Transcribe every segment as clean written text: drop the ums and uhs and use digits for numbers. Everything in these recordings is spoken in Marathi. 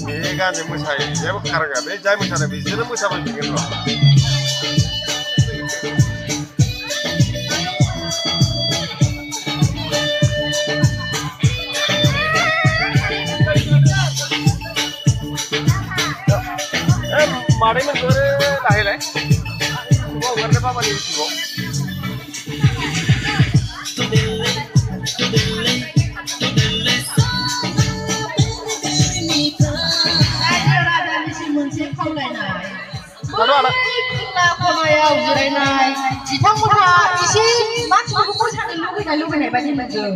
बे गानजों मोसायो जेबो खारागा बे जाय मोसादों बिसोरो मोसाबाय थागोन र' मादैमोनखौ लाहैलाय हगारनो बाबानि इउटिउबाव खनायाव जिरायनाय बिथांमोनहा एसे मानसिफोरखौ मोसानो लुबैनाय बायदि मोनदों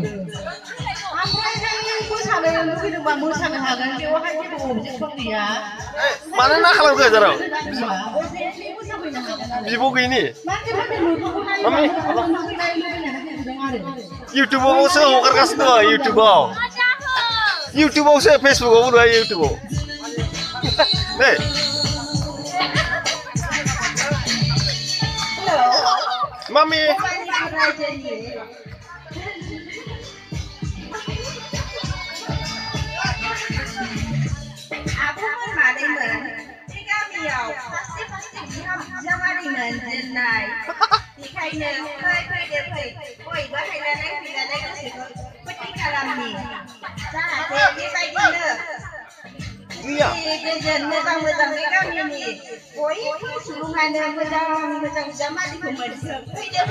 ओमफ्राय मोसानो लुबैदोंबा मोसानो हागोन बेवहाय जेबो अबजेक्सन गैया मानो ना खालामखो जेराव बिब' गैयिनि इउटिउबावसो हगारगासिनो दं इउटिउबावसो फेसबुकावबो नङा इउटिउबाव नै Mami. Aku maदैमोन बे गामियाव फार्स्ट बिजामादैमोन दोननाय बेखायनो फै बयबो हायनानै फैनानै गोसोखौ फुरथि खालामनि जाहाथे बेबायदिनो गोजोन मोजां बे गामिनि बयबो सुबुङानो मोजां बिजामादैखौ मोनथों फैदो